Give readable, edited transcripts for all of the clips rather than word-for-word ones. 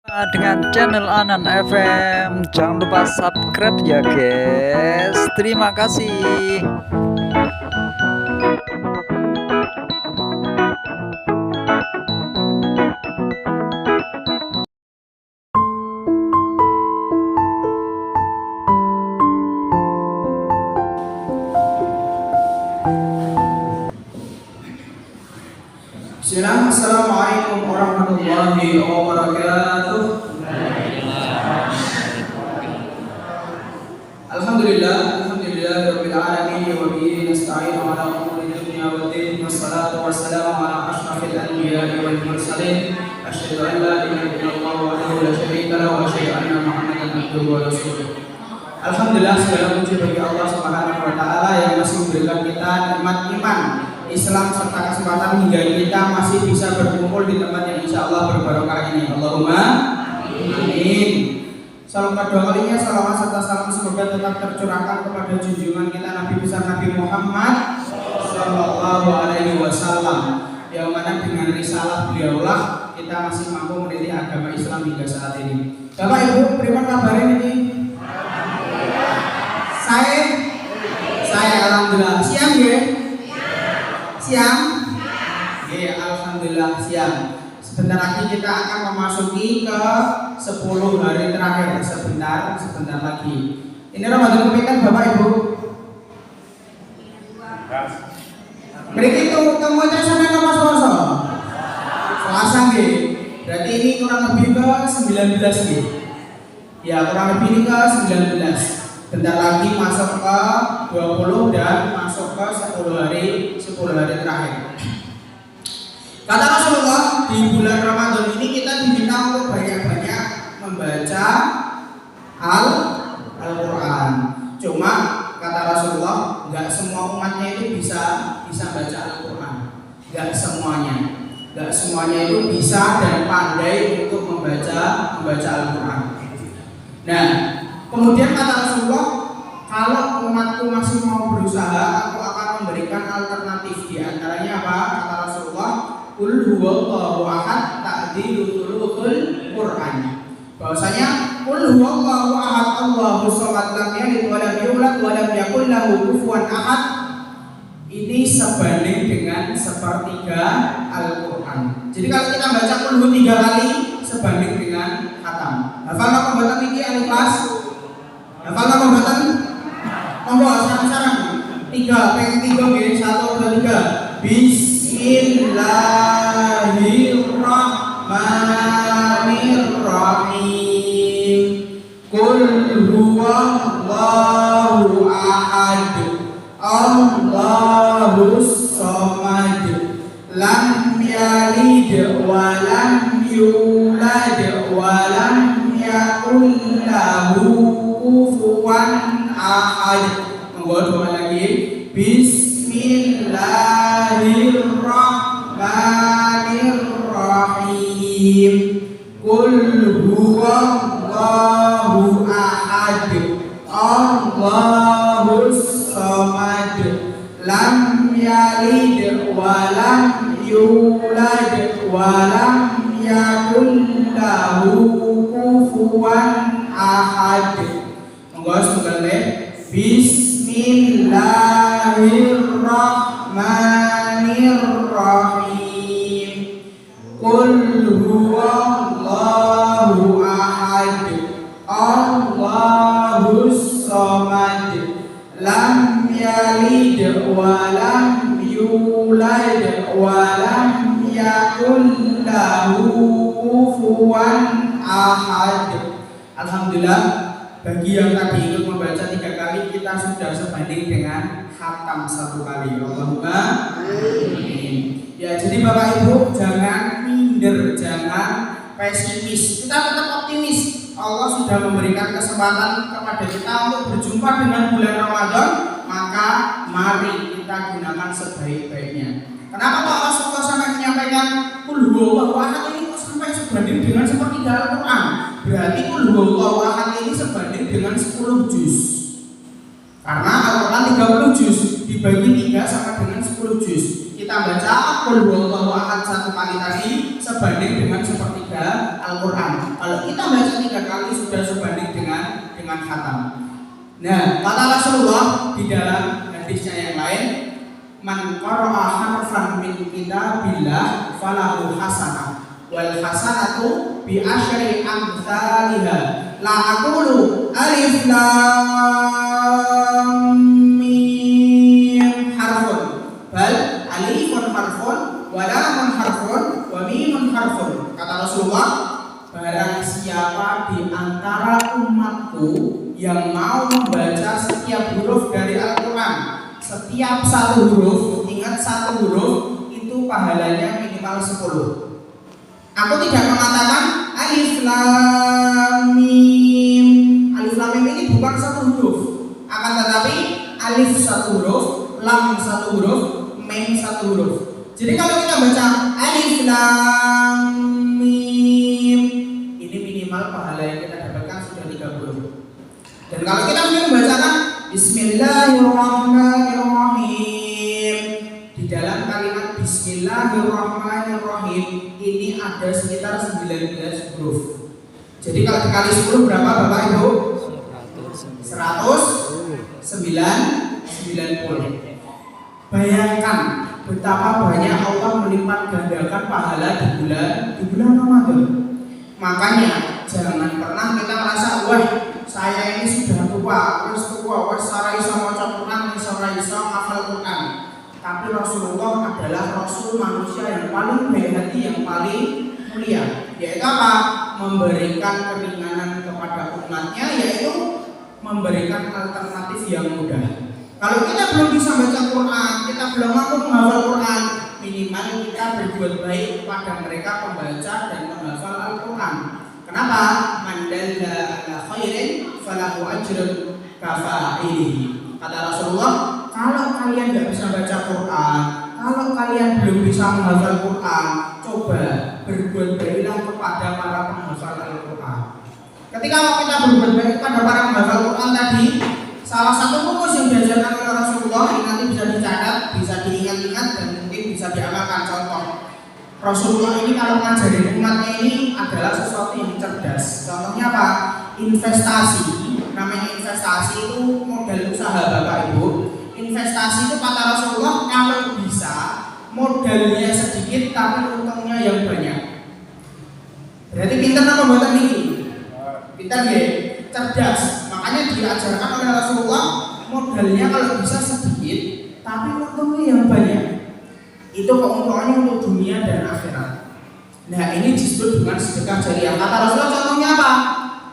Dengan channel Anan FM. Jangan lupa subscribe ya guys. Terima kasih. Assalamualaikum warahmatullahi wabarakatuh. Alhamdulillah rabbil alamin wa bihi nasta'inu ala umuri dunya waddin wassalatu wassalamu ala asyrafil anbiya'i wal mursalin asyhadu an la ilaha illallah wahdahu la syarika lahu wa asyhadu anna Muhammadan abduhu wa rasuluh. Alhamdulillah, segala puji bagi Allah Subhanahu wa taala yang masih memberikan kita nikmat iman, Islam serta kesempatan hingga kita masih bisa berkumpul di tempat yang insya Allah berbarokah ini. Allahumma amin. Salam kedua kalinya, salawat serta salam semoga tetap tercurahkan kepada junjungan kita Nabi besar Nabi Muhammad Sallallahu Alaihi Wasallam, yang mana dengan risalah beliaulah kita masih mampu meneliti agama Islam hingga saat ini. Bapak Ibu, bagaimana kabar ini? Saya alhamdulillah siang ya. Siang? Ya, alhamdulillah siang. Sebentar lagi kita akan memasuki ke 10 hari terakhir. Sebentar lagi. Ini Ramadan kepitan Bapak Ibu. Mereka itu kamu aja sampai ke Selasa. Selasa nggih. Berarti ini kurang lebih ke 19 nggih. Ya, kurang lebih ini ke 19. Bentar lagi masuk ke 20 dan masuk ke 10 hari terakhir. Kata Rasulullah, di bulan Ramadan ini kita diminta untuk banyak-banyak membaca Al-Quran. Cuma kata Rasulullah, nggak semua umatnya itu bisa baca Al-Quran. Nggak semuanya itu bisa dan pandai untuk membaca Al-Quran. Nah, kemudian kata Rasulullah, kalau umatku masih mau berusaha, aku akan memberikan alternatif. Di antaranya apa? Kata Rasulullah, Qul huwallahu ahad ta'dilu thuluthul Qur'an. Bahwasanya Qul huwallahu ahad Allahus samad lam yalid wa lam yulad wa lam yakul lahu kufuwan ahad, ini sebanding dengan sepertiga Al-Qur'an. Jadi kalau kita baca Qul hu 3 kali sebanding dengan khatam. Hafal apa pembacaan ini Al-Ikhlas? Hafal apa pembacaan? Monggo sekarang 3, pengen 3 nggih, 1 2 3. Bismillahirrahmanirrahim. Qul huwallahu ahad Allahus samad lam yalid wa lam yulad wa lam yakul lahu kufuwan ahad. Monggo doa lagi. Bismillahirrahmanirrahim. Qul huwallahu ahad Allahus samad lam yalid wa lam yulad wa lam yakul lahu kufuwan ahad. Monggo sekali. Bismillahirrahmanirrahim. Qul huwallahu ahad Allahus samad lam yalid wa lam yulad wa lam yakul lahu kufuwan ahad. Alhamdulillah, bagi yang tadi ikut membaca 3 kali, kita sudah sebanding dengan khatam 1 kali. Allahumma amin. Ya, jadi Bapak Ibu jangan minder, jangan pesimis. Kita tetap optimis. Allah sudah memberikan kesempatan kepada kita untuk berjumpa dengan bulan Ramadan, maka mari kita gunakan sebaik-baiknya. Kenapa Pak Rasulullah sampai menyampaikan Qul huwallahu ahad ini kok sampai sebanding dengan sepertiga Al-Quran? Berarti Qul huwallahu ahad ini sebanding dengan 10 juz. Karena Al-Quran 30 juz, dibagi 3 sama dengan 10 juz. Kita baca Qul huwallahu ahad 1 kali tadi sebanding dengan sepertiga kepada Al-Quran. Kalau kita baca 3 kali sudah sebanding dengan khatam. Nah, kata Rasulullah di dalam hadisnya yang lain, man qara'a harfan min kitabillah falahu hasanah wal hasanatu bi asyri amsalihha. La aqulu alif lam mim harfun bal alifun harfun wa lamun harfun wa mimun harfun. Kata Rasulullah, barang siapa di antara umatku yang mau membaca setiap huruf dari Al-Quran, setiap satu huruf, ingat satu huruf itu pahalanya minimal 10. Aku tidak mengatakan alif lam mim. Alif lam mim ini bukan satu huruf, akan tetapi alif satu huruf, lam satu huruf, mim satu huruf. Jadi kalau kita baca alif lam mim, ini minimal pahala yang kita dapatkan sudah 30. Dan kalau kita ingin membacakan Bismillahirrahmanirrahim, di dalam kalimat Bismillahirrahmanirrahim ini ada sekitar 19 huruf. Jadi kalau dikali 10 berapa Bapak Ibu? 190. Bayangkan betapa banyak Allah melipat gandakan pahala di bulan Ramadan. Makanya jangan pernah kita merasa, wah saya ini sudah tua, ora iso maca Quran, ora iso hafal Quran. Tapi Rasulullah adalah Rasul manusia yang paling baik hati, yang paling mulia. Yaitu apa? Memberikan keringanan kepada umatnya, yaitu memberikan alternatif yang mudah. Kalau kita belum bisa baca Quran, kita belum mampu menghafal Quran, minimal kita berbuat baik kepada mereka pembaca dan menghafal Al-Quran. Kenapa? Man dalla ala khairin falahu ajrun kafa'ilihi. Kata Rasulullah, kalau kalian nggak bisa baca Quran, kalau kalian belum bisa menghafal Quran, coba berbuat baiklah kepada para penghafal Al-Quran. Ketika kita berbuat baik kepada para penghafal Quran tadi, salah satu rumus yang diajarkan oleh Rasulullah ini nanti bisa dicatat, bisa diingat-ingat, dan mungkin bisa diamalkan. Contoh, Rasulullah ini kalau ngajarin umatnya ini adalah sesuatu yang cerdas. Contohnya apa? Investasi. Namanya investasi itu modal usaha Bapak Ibu. Investasi itu kata Rasulullah kalau bisa modalnya sedikit tapi untungnya yang banyak. Berarti pintar apa buatan ini? Pintar ya? Cerdas. Makanya diajarkan oleh Rasulullah modalnya kalau bisa sedikit tapi untungnya yang banyak. Itu keuntungannya untuk dunia dan akhirat. Nah ini disebut dengan sedekah jariah. Kata Rasulullah contohnya apa?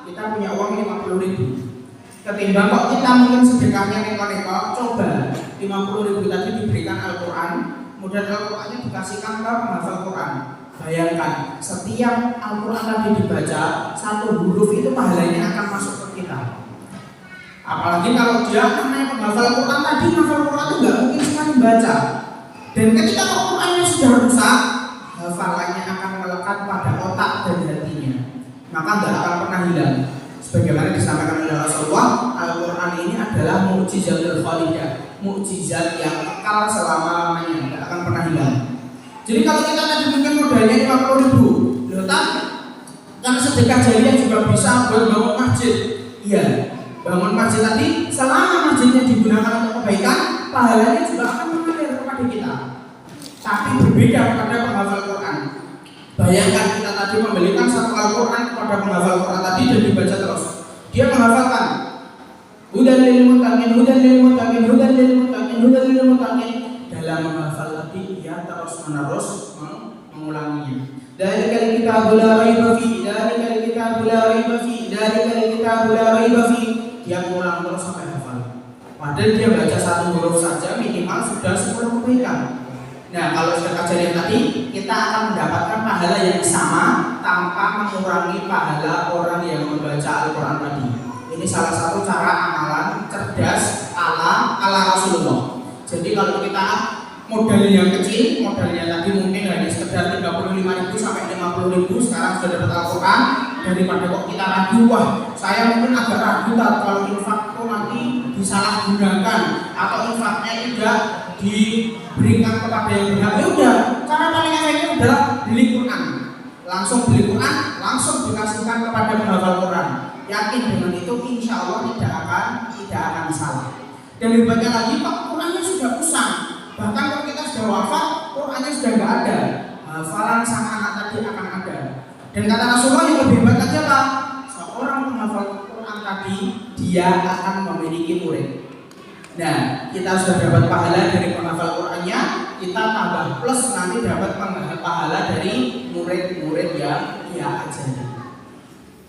Kita punya uang 50.000. Ketimbang kok kita mungkin sedekahnya neko-neko, coba 50.000 tadi diberikan Al-Quran, kemudian Al-Qurannya dikasihkan ke penghafal Quran. Bayangkan, setiap Al-Quran tadi dibaca, satu huruf itu pahalanya akan masuk ke kita. Apalagi kalau dia namanya penghafal Quran tadi, penghafal Quran itu nggak mungkin sekali baca. Dan ketika Al-Qurannya sudah rusak, hafalannya akan melekat pada otak dan hatinya, maka nggak akan pernah hilang. Sebagaimana disampaikan oleh Rasulullah, Al-Quran ini adalah mukjizatul khalidah, mukjizat yang kekal selama-lamanya, tidak akan pernah hilang. Jadi kalau kita tadi mungkin modalnya 50.000, loh tak? Kan sedekah jariah juga bisa buat bangun masjid. Iya, bangun masjid tadi, selama masjidnya digunakan untuk kebaikan, pahalanya juga akan mengalir kepada kita. Tapi berbeda kepada penghafal Quran. Bayangkan kita tadi membelikan satu Al-Quran kepada penghafal Quran tadi dan dibaca terus. Dia menghafalkan hudan lil muttaqin, hudan lil muttaqin, hudan lil muttaqin, hudan lil muttaqin. Dalam menghafal tadi dia terus-menerus mengulanginya. Dzalikal kitabul la raiba fi, dzalikal kitabul la raiba fi, dzalikal kitabul la raiba fi. Dia mengulang terus sampai hafal. Padahal dia baca satu huruf saja minimal sudah 10 kebaikan. Nah, kalau sedekah jariah tadi kita akan mendapatkan pahala yang sama tanpa mengurangi pahala orang yang membaca Al-Quran tadi. Ini salah satu cara amalan cerdas ala Rasulullah. Jadi kalau kita modalnya yang kecil, modalnya tadi mungkin hanya sekedar 35.000 sampai 50.000, sekarang sudah dapat Al-Quran, daripada kok kita ragu, wah saya mungkin agak ragu kalau infak itu nanti disalahgunakan atau infaknya tidak diberikan kepada yang berhak. Ya udah, cara paling efektif adalah beli Quran. langsung beli Quran, langsung dikasihkan kepada penghafal Quran. Yakin dengan itu, insya Allah tidak akan salah. Dan hebatnya lagi, Pak, Qurannya sudah usang. Bahkan kalau kita sudah wafat, Qurannya sudah nggak ada. Hafalan sang anak tadi akan ada. Dan kata Rasulullah yang lebih hebat lagi apa? Seorang penghafal Quran tadi, dia akan memiliki murid. Nah, kita sudah dapat pahala dari penghafal Qurannya, kita tambah plus nanti dapat pahala dari murid-murid yang dia ajari.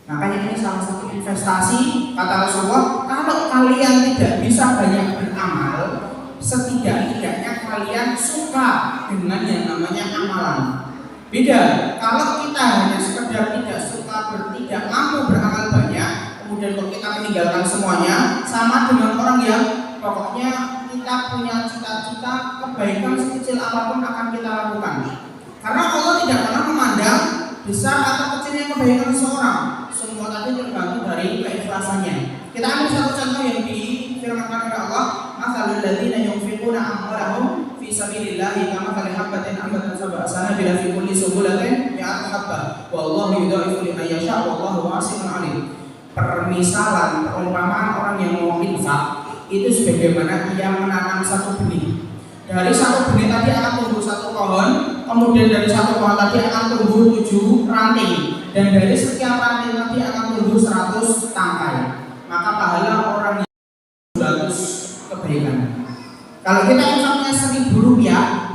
Makanya ini salah satu investasi, kata Rasulullah, kalau kalian tidak bisa banyak beramal, setidak-tidaknya kalian suka dengan yang namanya amalan. Beda, kalau kita hanya sekedar tidak mampu beramal banyak, kemudian kalau kita meninggalkan semuanya, sama dengan orang yang pokoknya kita punya cita-cita kebaikan sekecil apapun akan kita lakukan. Karena Allah tidak pernah memandang besar atau kecilnya kebaikan seseorang. Semua tadi tergantung dari keikhlasannya. Kita ambil satu contoh yang difirmankan oleh Allah, "Matsalul ladzina yunfiquna amwalahum fi sabilillahi kamathali habatin ambatat sab'a sanabila fi kulli sunbulatin mi'atu habbah wallahu yudha'ifu liman yasha' wallahu wasi'un 'alim." Permisalan, perumpamaan orang yang mau infak itu sebagaimana ia menanam satu benih. Dari satu benih tadi akan tumbuh satu pohon, kemudian dari satu pohon tadi akan tumbuh 7 ranting, dan dari setiap ranting tadi akan tumbuh 100 tangkai. Maka pahala orang yang 100 kebaikan. Kalau kita infaknya Rp1.000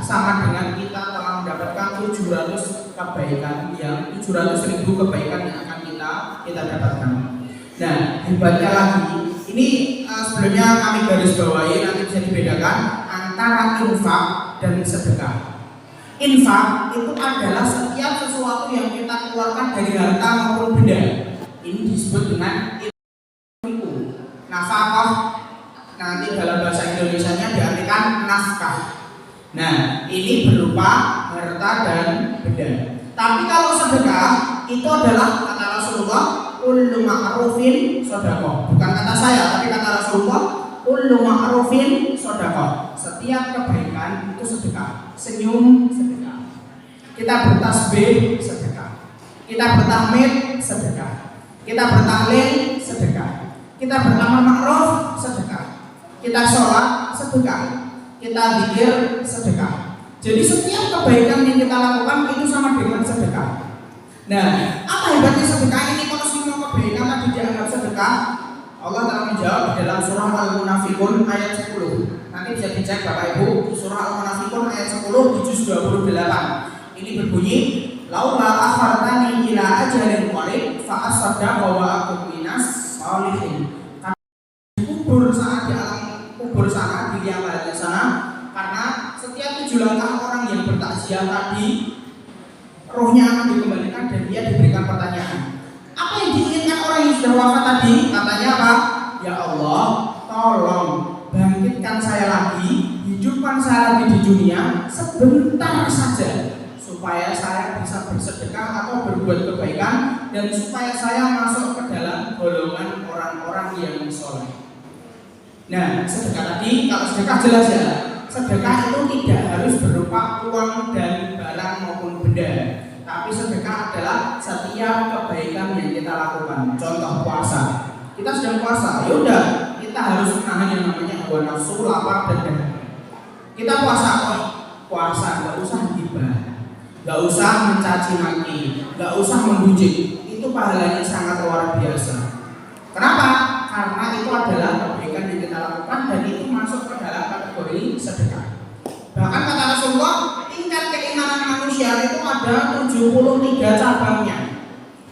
sama dengan kita telah mendapatkan 700 kebaikan yang 700.000 kebaikan yang akan kita dapatkan. Nah, hebatnya lagi, ini sebelumnya kami garis bawahi, nanti bisa dibedakan antara infak dan sedekah. Infak itu adalah setiap sesuatu yang kita keluarkan dari harta maupun benda. Ini disebut dengan infak. Nafkah, nanti dalam bahasa Indonesianya diartikan nafkah. Nah, ini berupa harta dan benda. Tapi kalau sedekah itu adalah, kata Rasulullah, kullu ma'rufin shadaqah. Bukan kata saya, tapi kata Rasulullah, kullu ma'rufin shadaqah. Setiap kebaikan itu sedekah. Senyum sedekah. Kita bertasbih sedekah. Kita bertahmid sedekah. Kita bertahlil sedekah. Kita beramal ma'ruf sedekah. Kita sholat sedekah. Kita zikir sedekah. Jadi setiap kebaikan yang kita lakukan itu sama dengan sedekah. Nah, apa hebatnya sedekah ini kalau semua kebaikan tadi dianggap sedekah? Allah telah menjawab dalam surah Al-Munafiqun ayat 10. Nanti bisa dicek Bapak Ibu di surah Al-Munafiqun ayat 10 di juz 28. Ini berbunyi, "Laula akhartani ila ajalin qarib fa asaddaqa wa akun minas shalihin." Kubur saat di alam kubur sana, di liang lahat sana, karena setiap 7 langkah orang yang bertakziah tadi, rohnya akan dikembalikan dan dia diberikan pertanyaan. Apa yang diinginkan orang yang sudah wafat tadi? Katanya apa? Ya Allah, tolong bangkitkan saya lagi, hidupkan saya lagi di dunia sebentar saja, supaya saya bisa bersedekah atau berbuat kebaikan, dan supaya saya masuk ke dalam golongan orang-orang yang soleh. Nah, sedekah tadi, kalau sedekah jelas ya, sedekah itu tidak harus berupa uang dan barang maupun benda, tapi sedekah adalah setiap kebaikan yang kita lakukan. Contoh puasa, kita sedang puasa, ya udah, kita harus menahan yang namanya hawa nafsu, lapar dan dahaga. Kita puasa nggak usah gibah, nggak usah mencaci maki, nggak usah membujuk, itu pahalanya sangat luar biasa. Kenapa? Karena itu adalah kebaikan yang kita lakukan dan itu masuk ke dalam kategori sedekah. Bahkan kata Rasulullah, tingkat keimanan manusia itu ada 73 cabangnya.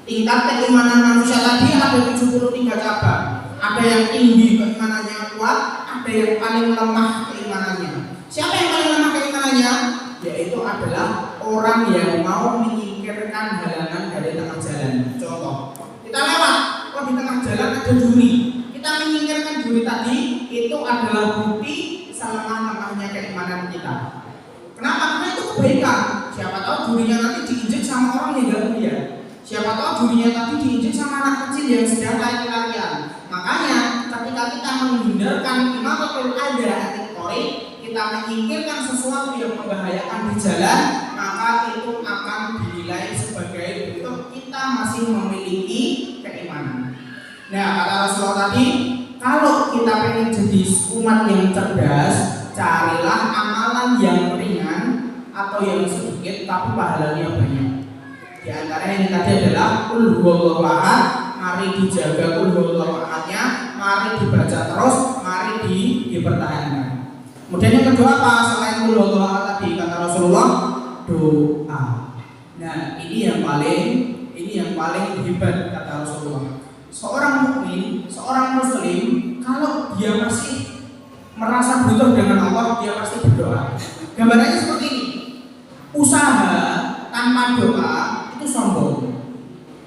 Tingkat keimanan manusia tadi ada 73 cabang. Ada yang tinggi keimanannya kuat, ada yang paling lemah keimanannya. Siapa yang paling lemah keimanannya? Yaitu adalah orang yang mau menyingkirkan halangan dari tengah jalan. Contoh, kita lewat, di tengah jalan ada duri. Kita menyingkirkan duri tadi, itu adalah bukti selemah-lemahnya keimanan kita. Kenapa? Karena itu kebaikan. Siapa tahu durinya nanti diinjek sama orang yang gak mulia. Siapa tahu durinya tadi diinjek sama anak kecil yang sedang lari-larian. Makanya ketika kita menghindarkan imamatul adzan qori, kita menyingkirkan sesuatu yang membahayakan di jalan, maka itu akan dinilai sebagai masih memiliki keimanan. Nah, kata Rasulullah tadi, kalau kita pengen jadi umat yang cerdas, carilah amalan yang ringan atau yang sedikit tapi pahalanya banyak. Di antara yang tadi adalah qul huwallahu ahad, mari dijaga qul huwallahu ahadnya, mari dibaca terus, mari dipertahankan. Kemudian yang kedua apa? Selain qul huwallahu ahad tadi kata Rasulullah, doa. Nah, ini yang paling hebat kata Rasulullah. Seorang mukmin, seorang muslim, kalau dia masih merasa butuh dengan Allah, dia pasti berdoa. Gambarannya seperti ini. Usaha tanpa doa itu sombong.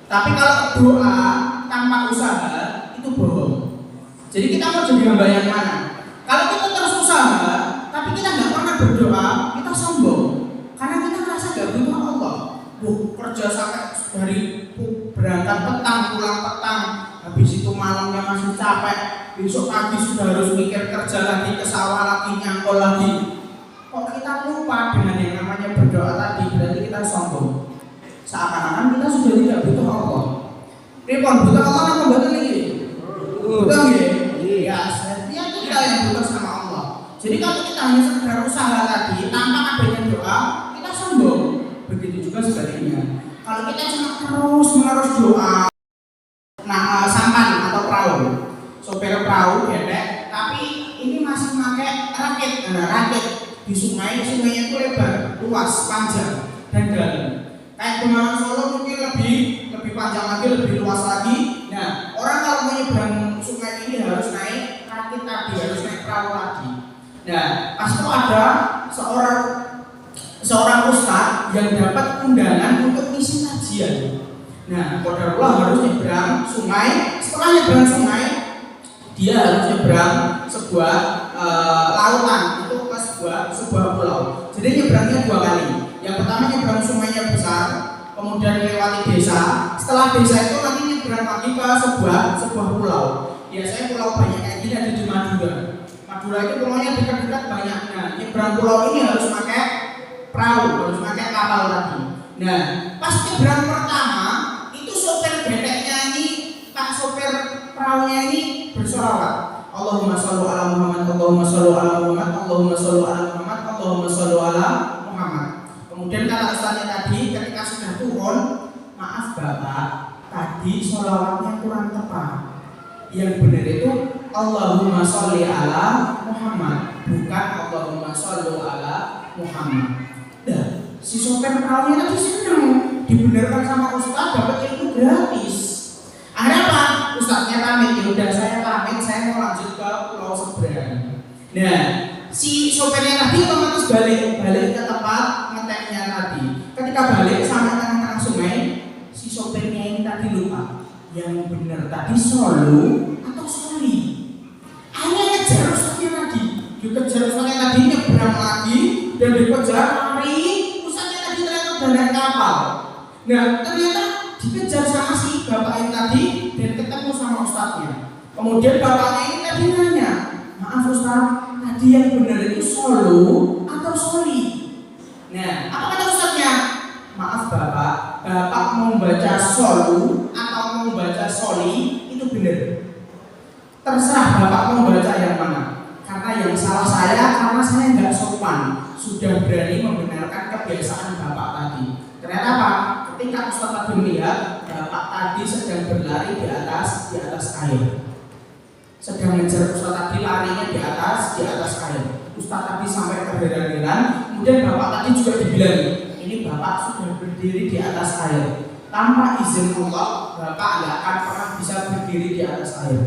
Tapi kalau doa tanpa usaha itu bohong. Jadi kita mau jadi hamba yang mana? Kalau kita terus usaha, tapi kita nggak pernah berdoa, kita sombong. Karena kita merasa nggak butuh Allah. Kerja sampai dari berangkat petang, pulang petang, habis itu malamnya masih capek, besok pagi sudah harus mikir kerja lagi, ke sawah lagi, nyangkol lagi. Kok kita lupa dengan yang namanya berdoa tadi? Berarti kita sombong. Seakan-akan kita sudah tidak butuh Allah. Repon butuh Allah apa butuh ini? Butuh ya? Ya, setiap kita yang butuh sama Allah. Jadi kalau kita hanya sekedar usaha tadi tanpa adanya doa, kita sombong. Begitu juga sebaliknya. Kalau kita cuma terus menerus doa, sampan atau perahu, sopir perahu gedek, tapi ini masih pakai rakit, rakit di sungainya itu lebar, luas, panjang dan dalam. Kayak Bengawan Solo mungkin lebih panjang lagi, lebih luas lagi. Nah, orang kalau menyeberang sungai ini harus naik rakit tadi, harus naik perahu lagi. Nah, pas itu ada seorang ustaz yang dapat undangan untuk misi kajian. Nah, qadarullah harus nyebrang sungai. Setelah nyebrang sungai, dia harus nyebrang sebuah lautan itu ke sebuah pulau. Jadi nyebrangnya 2 kali. Yang pertama nyebrang sungainya besar, kemudian melewati desa. Setelah desa itu nanti nyebrang lagi ke sebuah pulau. Biasanya pulau banyak kayak gini ada di Madura. Madura itu pulaunya dekat-dekat banyak. Nah, nyebrang pulau ini harus pakai perahu, harus pakai kapal tadi. Nah, pas nyebrang pertama itu sopir gedeknya ini, pak sopir perahunya ini bersolawat. Allahumma sholli ala Muhammad, Allahumma sholli ala Muhammad, Allahumma sholli ala Muhammad, Allahumma sholli ala Muhammad. Kemudian kata ustaznya tadi ketika sudah turun, maaf bapak, tadi sholawatnya kurang tepat. Yang benar itu Allahumma sholli ala Muhammad, bukan Allahumma sholli ala Muhammad. Nah, si sopir perahunya tadi senang dibenarkan sama ustaz, dapat ilmu gratis. Akhirnya apa? Ustaznya pamit, ya udah saya pamit, saya mau lanjut ke pulau seberang. Nah, si sopirnya tadi otomatis balik ke tempat ngeteknya tadi. Ketika balik sampai tengah-tengah sungai, si sopirnya ini tadi lupa. Yang benar tadi Solo atau Soli. Hanya ngejar ustaznya tadi. Dikejar ustaznya tadi, nyebrang lagi dan dikejar lari. Ustaznya tadi ternyata udah naik kapal. Nah, ternyata dikejar sama si bapak ini tadi dan ketemu sama ustaznya. Kemudian bapaknya ini tadi nanya, maaf ustaz, tadi yang benar itu Solo atau Soli? Nah, apa kata ustaznya? Maaf bapak mau baca Solo atau mau baca Soli itu benar. Terserah bapak mau baca yang mana. Karena yang salah saya, karena saya nggak sopan, sudah berani membenarkan kebiasaan bapak tadi. Ternyata apa? Ketika ustaz tadi melihat bapak tadi sedang berlari di atas air, sedang mengejar ustaz tadi larinya di atas air. Ustaz tadi sampai keheran-heran. Kemudian bapak tadi juga dibilang, ini bapak sudah berdiri di atas air. Tanpa izin Allah, bapak nggak akan pernah bisa berdiri di atas air.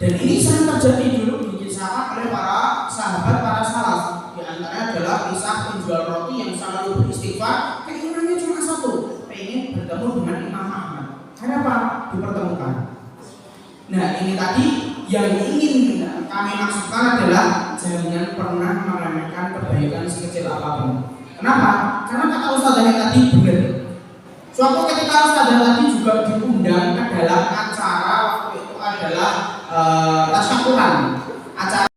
Dan ini sering terjadi dulu dikisahkan oleh para sahabat, para salaf. Di antaranya adalah kisah penjual roti yang selalu beristighfar. Keinginannya cuma satu, pengen bertemu dengan Imam Ahmad. Kenapa? Dipertemukan. Nah, ini tadi yang ingin kami maksudkan adalah jangan pernah meremehkan kebaikan sekecil apapun. Kenapa? Karena kata ustazah tadi benar. Suatu ketika ustazah tadi juga diundang ke dalam acara, waktu itu adalah tasyakuran, acara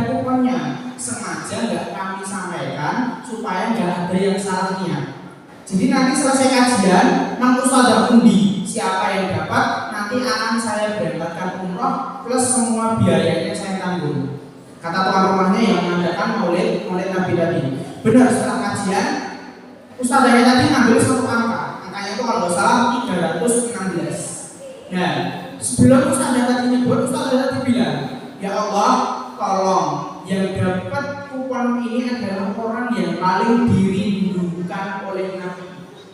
kuponnya sengaja nggak kami sampaikan supaya nggak ada yang salah niat. Jadi nanti selesai kajian, Mang Ustazah undi, siapa yang dapat nanti akan saya berangkatkan umroh plus semua biayanya saya tanggung. Kata tuan rumahnya yang mengadakan maulid Nabi tadi. Benar, setelah kajian Ustazahnya tadi ngambil satu angkanya itu kalau nggak salah 316. Nah, sebelum Ustazah tadi nyebut, Ustazah tadi bilang, ya Allah, tolong yang dapat kupon ini adalah orang yang paling dirindukan oleh Nabi.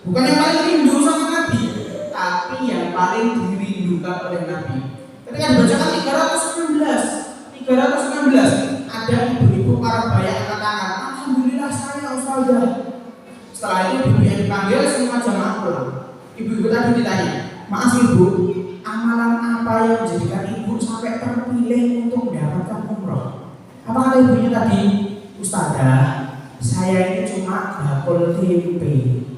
Bukan yang paling rindu sama Nabi, tapi yang paling dirindukan oleh Nabi. Ketika dibacakan 316, ada ibu-ibu para bayi angkat tangan. Alhamdulillah saya Ustazah. Setelah itu ibu yang dipanggil semua jamaah pulang. Ibu-ibu tadi ditanya, maaf ibu, amalan apa yang menjadikan ibu sampai terpilih untuk mendapatkan umroh? Apa kata ibunya tadi? Ustazah, saya ini cuma bakul tempe.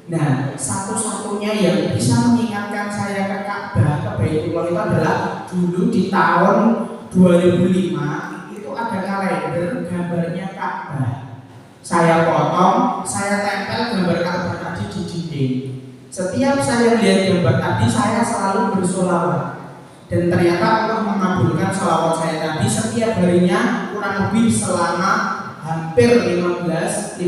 Nah, satu-satunya yang bisa mengingatkan saya ke Ka'bah, ke Baitullah itu adalah dulu di tahun 2005 itu ada kalender gambarnya Ka'bah. Saya potong, saya tempel gambar Ka'bah tadi di dinding. Setiap saya lihat gambar tadi, saya selalu bersolawat. Dan ternyata Allah mengabulkan sholawat saya tadi setiap harinya kurang lebih selama hampir 15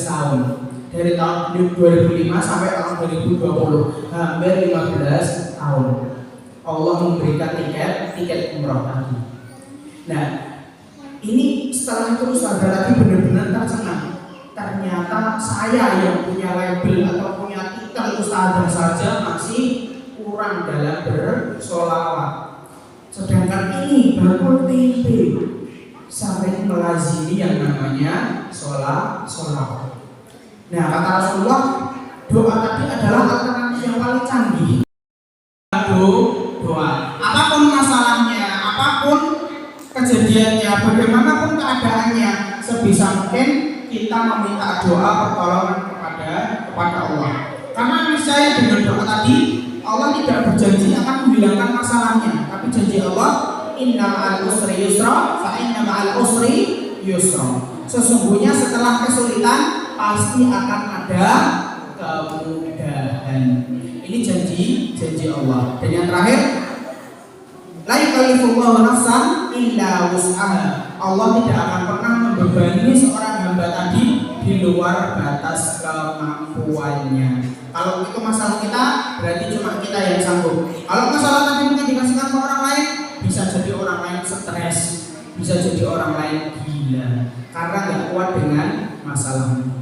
tahun. Dari tahun 2005 sampai tahun 2020, hampir 15 tahun. Allah memberikan tiket umroh tadi. Nah, ini setelah itu Ustazah tadi benar-benar tercengang. Ternyata saya yang punya label atau punya titel Ustazah saja masih kurang dalam bersolawat. Sedangkan ini bakul tempe sampai melazimi yang namanya solawat. Nah, kata Rasulullah, doa tadi adalah alternatif yang paling canggih. Doa. Apapun masalahnya, apapun kejadiannya, bagaimanapun keadaannya, sebisa mungkin kita meminta doa pertolongan kepada Allah. Karena niscaya dengan doa tadi, Allah tidak berjanji akan menghilangkan masalahnya, tapi janji Allah, inna ma'al usri yusra, fa inna ma'al usri yusra. Sesungguhnya setelah kesulitan pasti akan ada kemudahan. Ini janji Allah. Dan yang terakhir, la yukallifullahu nafsan illa wus'aha. Allah tidak akan pernah membebani seorang hamba tadi di luar batas kemampuannya. Kalau itu masalah kita, berarti cuma kita yang sanggup. Kalau masalah tadi mungkin dikasihkan ke orang lain, bisa jadi orang lain stres, bisa jadi orang lain gila karena nggak kuat dengan masalahnya.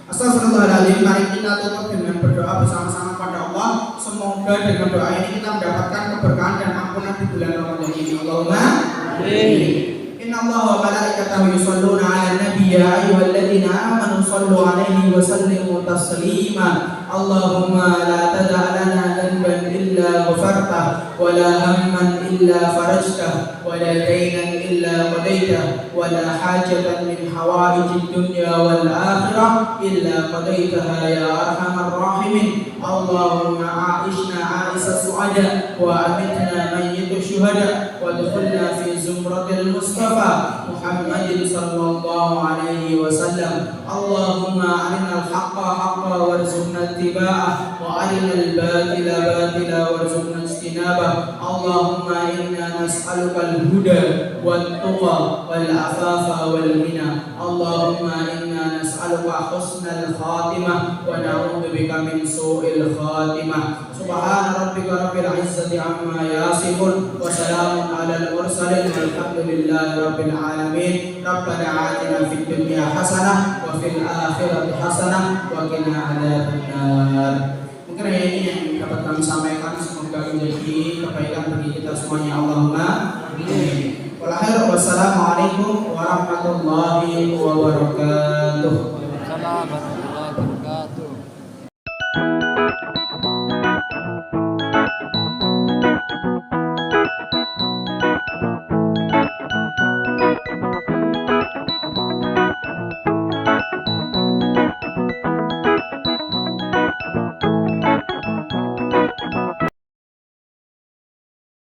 Astagfirullahaladzim, mari kita tutup dengan berdoa bersama-sama pada Allah. Semoga dengan doa ini kita mendapatkan keberkahan dan ampunan di bulan Ramadan ini. Allahumma amin. Inna Allah wa malaikatahu yusholluna 'alan nabi ya ayyuhalladzina amanu shallu 'alaihi wa sallimu taslima. Allahumma la tada' lana dhanban illa ghafartah wa la hamman illa farajtah wa la daynan illa qadaitah wa la hajatan min hawaijid dunya wal akhirah illa qadaitaha ya arhamar rahimin. Allahumma a'ishna 'aisa su'ada wa amitna mayyit syuhada wa adkhilna fi zumratil mustafa Muhammadin sallallahu alaihi wasallam. Allahumma arinal haqqa haqqa warzuqna ittiba'ah wa arinal batila batila warzuqna ijtinabah. Allahumma inna nas'aluka al-huda wat-tuqa wal-afafa wal-ghina. Allahumma inna nas'aluka husnal khatimah wa na'udzubika min su'il khatimah. Subhana rabbika rabbil izzati amma yasifun wa salamun alal mursalin walhamdulillahi rabbil alamin. Rabbana atina fid dunya hasanah wa fil akhirati hasanah wa qina adzabannar. Mungkin ini yang dapat kami sampaikan, semoga menjadi kebaikan bagi kita semuanya. Allahumma amin. Wassalamualaikum warahmatullahi wabarakatuh. Waalaikumsalam warahmatullahi wabarakatuh.